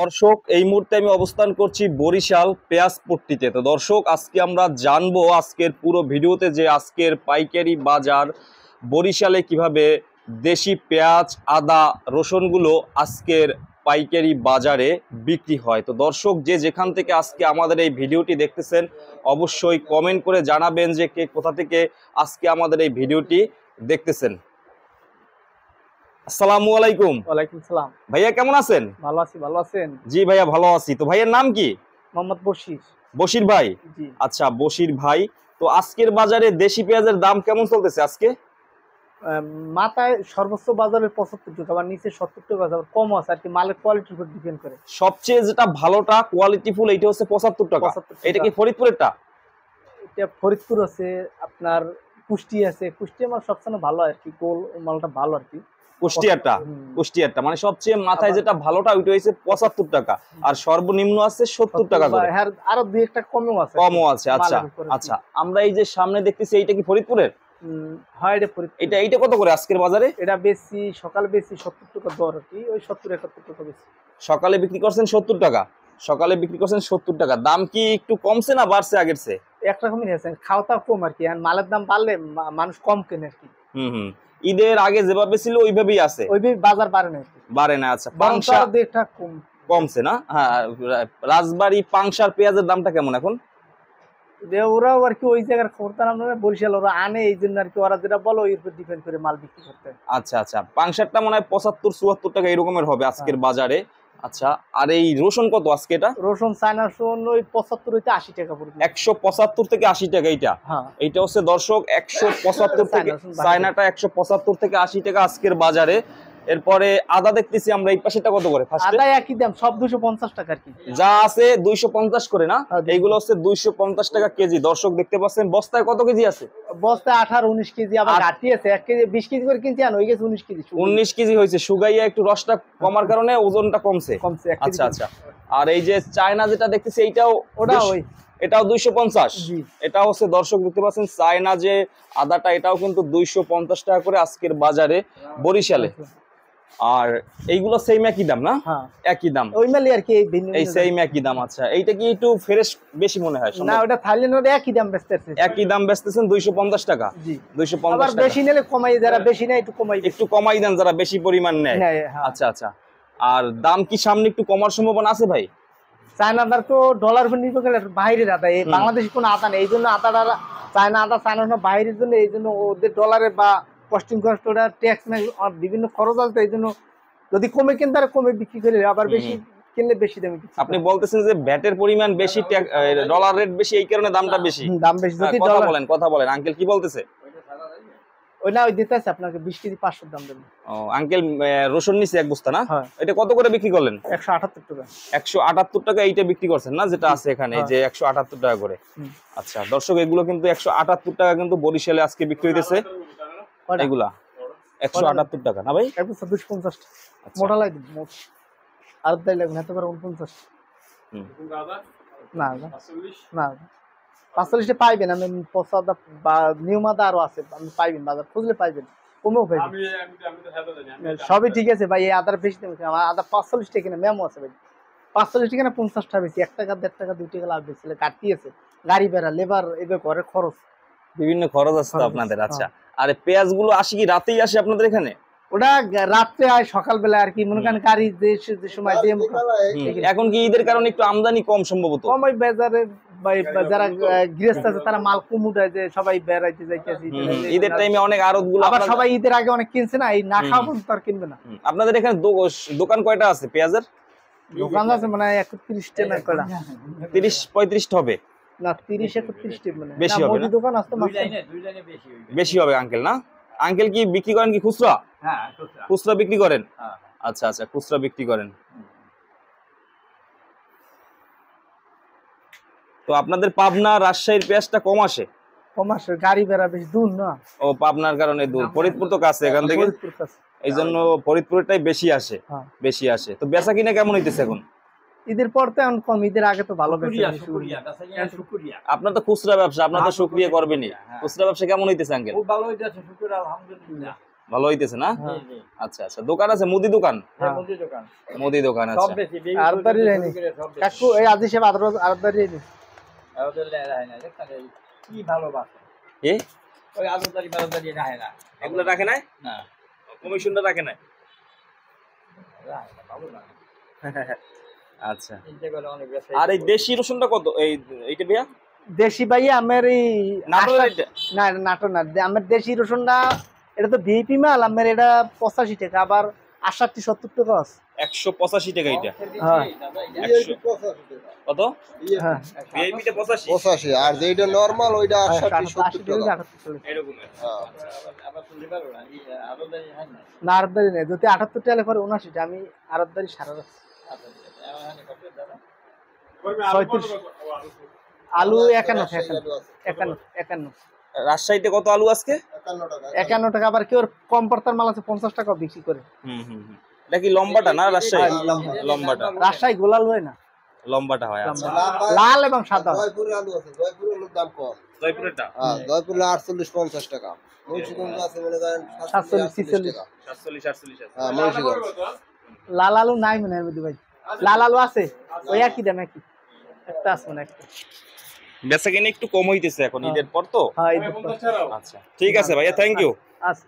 দর্শক এই মুহূর্তে আমি অবস্থান করছি বরিশাল পেঁয়াজ পট্টিতে। তো দর্শক আজকে আমরা জানবো আজকের পুরো ভিডিওতে যে আজকের পাইকারি বাজার বরিশালে কিভাবে দেশি পেঁয়াজ আদা রসুনগুলো আজকের পাইকারি বাজারে বিক্রি হয়। তো দর্শক যে যেখান থেকে আজকে আমাদের এই ভিডিওটি দেখতেছেন অবশ্যই কমেন্ট করে জানাবেন যে কে কোথা থেকে আজকে আমাদের এই ভিডিওটি দেখতেছেন। আসসালামু আলাইকুম। ওয়ালাইকুম সালাম। ভাইয়া কেমন আছেন? ভালো আছি, ভালো আছেন? জি ভাইয়া ভালো আছি। তো ভাইয়ের নাম কি? মোহাম্মদ বশির। বশির ভাই। জি। আচ্ছা বশির ভাই, তো আজকের বাজারে দেশি পেঁয়াজের দাম কেমন চলতেছে আজকে? মাথায় সর্বোচ্চ বাজারে 75 টাকা, আবার নিচে 70 টাকা, আবার কম আছে আর কি, মালের কোয়ালিটির উপর ডিপেন্ড করে। সবচেয়ে যেটা ভালোটা কোয়ালিটিফুল এইটা হচ্ছে 75 টাকা। এটা কি ফরিদপুরেরটা? এটা ফরিদপুর আছে, আপনার কুষ্টি আছে। কুষ্টি আমার সবচেয়ে ভালো আর কি, গোল মালটা ভালো আর কি। কুষ্টিয়ারটা মানে সবচেয়ে মাথায় যেটা ভালোটা ওইটা হচ্ছে 75 টাকা, আর সর্বনিম্ন আছে 70 টাকা করে। হ্যাঁ, আরো দুই একটা কমও আছে। আচ্ছা আচ্ছা, আমরা এই যে সামনে দেখতেছি এইটা কি ফরিদপুরের? হয় এটা ফরিদপুর। এইটা কত করে আজকের বাজারে? এটা বেশি সকালে বেশি 70 টাকা দর আর কি, ওই 70-71 টাকা বেশি। সকালে বিক্রি করছেন 70 টাকা। সকালে বিক্রি করছেন 70 টাকা। দাম কি একটু কমছে না বাড়ছে আগের চেয়ে? একরকমই আছে, খাওয়া কম আর কি, আর মালের দাম বাড়লে মানুষ কম কেনে আর কি। ঈদের আগে যেভাবে ছিল ওইভাবেই আছে, ওইভাবে বাজার বাড়ে না, বাড়ে না। আচ্ছা, পাংশা দেখটা কমছে না? হ্যাঁ, রাজবাড়ী পাংশার পেঁয়াজের দামটা কেমন এখন? ওরাও আর কি ওই জায়গার খবর তো আমরা বরিশাল ওরা আনে, এই জন্য আর কি ওরা যেটা বলো ওই উপর ডিপেন্ড করে মাল বিক্রি করতে। আচ্ছা আচ্ছা, পাংশারটা মনে হয় 75-74 টাকা এরকমের হবে আজকের বাজারে। আচ্ছা, আর এই রসুন কত আজকে? এটা রসুন চায়না রসুন ওই 75 হইতে 80 টাকা পড়বে। 175 থেকে 80 টাকা। এইটা হচ্ছে দর্শক 175 থেকে, চায়নাটা 175 থেকে 80 টাকা আজকের বাজারে। এরপরে আদা দেখতেছি আমরা, এই পাশেটা কত করে? আদা একই দাম, সব 250 টাকা আর কি, যা আছে 250 করে না? এইগুলো হচ্ছে 250 টাকা কেজি। দর্শক দেখতে পাচ্ছেন বস্তায় কত কেজি আছে? বস্তায় 18-19 কেজি, আবার ঘাটি আছে 1 কেজি 20 কেজি করে কিনছি, আর ওই গেছে 19 কেজি। 19 কেজি হয়েছে, সুগাইয়া একটু রসটা কমার কারণে ওজনটা কমছে। আচ্ছা আচ্ছা, আর এই যে চায়না যেটা দেখতেছি এইটাও এটাও 250। এটা হচ্ছে দর্শক দেখতে পাচ্ছেন চায়না যে আদাটা, এটাও কিন্তু 250 টাকা করে আজকের বাজারে বরিশালে। আর এইগুলো সেম একই দাম না? একই দাম ওই মেলে আর কি, এই সেম একই দাম। আচ্ছা, এইটা কি একটু ফ্রেশ বেশি মনে হয়? না, ওটা থাইল্যান্ডের একই দাম বেচতেছে, একই দাম বেচতেছেন 250 টাকা। জি 250 টাকা। বেশি নিলে কমাই, যারা বেশি নেয় একটু কমাই দেন, যারা বেশি পরিমাণ নেয়। আচ্ছা আচ্ছা, আর দাম কি সামনে একটু কমার সম্ভাবনা আছে ভাই? চায়নাদার তো ডলার উপর নির্ভর করে, বাইরের আদা, এই বাংলাদেশে কোনো আদা নেই, এই জন্য আদাটা চায়না বাইরের জন্য, এই জন্য ওদের ডলারে বা কস্টিং কস্ট ওটা ট্যাক্স বিভিন্ন খরচ আছে, এই জন্য যদি কমে কিনতে তারা কমে বিক্রি করে, আবার বেশি কিনলে বেশি দামে। আপনি বলতেছেন যে ভ্যাটের পরিমাণ বেশি, ডলার রেট বেশি, এই কারণে দামটা বেশি। যদি কথা বলেন আঙ্কেল কি বলতেছে? ওই না, ওই দিতে আছে আপনাকে 20 কেজি 500 দাম দেবেন। ও আঙ্কেল, রসুন নিচে এক বস্তা না? এটা কত করে বিক্রি করলেন? 178 টাকা। 178 টাকা এইটা বিক্রি করছেন না, যেটা আছে এখানে যে 178 টাকা করে। আচ্ছা দর্শক, এগুলো কিন্তু 178 টাকা কিন্তু বরিশালে আজকে বিক্রি হইতেছে। এগুলা 178 টাকা না ভাই? 250 মোটা লাগবে, আর দাই লাগবে না তো, 49। না না 45 পাইবেন, আমি পছন্দ বা নিউ মাদা আরো আছে, আপনি পাইবেন, বাজার খুঁজলে পাইবেন, কমেও পাইবেন। সবই ঠিক আছে ভাই, এই আদার বেশি দাম, আমার আদা 45 টাকা কিনা মেমো আছে ভাই, 45 টাকা না 50 টাকা বেশি, 1 টাকা 1.5 টাকা 2 টাকা লাভ বেশি, কাটতি আছে, গাড়ি বেড়া লেবার এবার ঘরের খরচ, বিভিন্ন খরচ আছে তো আপনাদের। আচ্ছা, আর পেঁয়াজ গুলো আসে কি রাতেই আসে আপনাদের এখানে? ওটা রাত্রে হয়, সকালবেলা আর কি, মনে করেন গাড়ি যে সময় দিয়ে। এখন কি ঈদের কারণে একটু আমদানি কম সম্ভবত? কম, ওই বাজারে যারা গৃহস্থ আছে তারা মাল কম উঠায়, যে সবাই বেড়াইতে যাইতেছে ঈদের টাইমে, অনেক আড়ত গুলো আবার সবাই ঈদের আগে অনেক কিনছে না, এই না খাওয়া পর্যন্ত আর কিনবে না। আপনাদের এখানে দোকান কয়টা আছে পেঁয়াজের? দোকান আছে মানে 31টা না কয়টা, 30-35 হবে না, 30-31টা মানে বেশি হবে না? দোকান আছে বেশি হবে আঙ্কেল না? আঙ্কেল কি বিক্রি করেন কি খুচরা? হ্যাঁ, খুচরা বিক্রি করেন। আচ্ছা আচ্ছা, খুচরা বিক্রি করেন। তো আপনাদের পাবনা রাজশাহীর পেঁয়াজটা কম আসে? গাড়ি বেড়া বেশি দূর না। ও, পাবনার কারণে দূর, ফরিদপুর তো কাছে এখান থেকে, এই জন্য ফরিদপুরটাই বেশি আসে। তো বেচা কিনা কেমন হইতেছে এখন? ঈদের পর তো এখন কম, ঈদের আগে তো ভালো বেচা। আপনার তো খুচরা ব্যবসা, আপনার তো শুকরিয়া করবেনই। খুচরা ব্যবসা কেমন হইতেছে আঙ্কেল? ভালো হইতেছে, শুকর আলহামদুলিল্লাহ। ভালো হইতেছে না? হ্যাঁ। আচ্ছা আচ্ছা, দোকান আছে, মুদি দোকান? হ্যাঁ। মুদি দোকান সব আছে। বেশি আরদারি নেই কাকু, এই আজি সে আরদারি নেই। কি ভালোবাসে এ ওই আদরদারি বাদরদারি রাখে না, এগুলো রাখে নাই? না কমিশনটা রাখে নাই? রাখে না, ভালো লাগে। আচ্ছা। চিন্তা করে অনেক ব্যবসা। আর এই দেশি রসুনটা কত? এইটা ভাইয়া দেশি ভাইয়া আমার এই নাটোরের এটা? না এটা নাটোর না, আমার দেশি রসুনটা এটা তো ভিপি মাল, আমার এটা 85 টাকা, আবার 68-70 টাকা আছে। 185 টাকা এটা। হ্যাঁ। 100 কত? হ্যাঁ ভিআইপিতে 85? 85 আর যেটা নরমাল ওইটা 68-70 টাকা। এরকম। হ্যাঁ। আবার শুনতে পারো না, এই আদরদারি হয় না। না আরদারি নেই, যদি 78 টাকা পরে 79 টা, আমি আরদারি সারা রাখছি। আলু 51 রাজশাহীতে কত আলু আজকে? 51 টাকা, আবার কেউ কম পড়তার মাল আছে 50 টাকা বিক্রি করে। এটা কি লম্বাটা না রাজশাহী? হ্যাঁ, লম্বাটা। রাজশাহী গোলাল হয় না, লম্বাটা হয়। আচ্ছা। লাল এবং সাদা। জয়পুরের আলু আছে, জয়পুরের আলুর দাম কম। জয়পুরেরটা হ্যাঁ, জয়পুরে 48-50 টাকা। মুন্সিগঞ্জ আছে মনে করেন 47-46 টাকা। 47-48 আছে। হ্যাঁ, মুন্সিগঞ্জ। লাল আলু নাই মনে হয় মধু ভাই, লাল আলু আছে ওই একই দাম, একই একটা আছে মনে হয় একটা। বেচা কিনে একটু কম হইতেছে এখন ঈদের পর তো। হ্যাঁ এই দুটো। আচ্ছা ঠিক আছে ভাইয়া, থ্যাংক ইউ। আচ্ছা।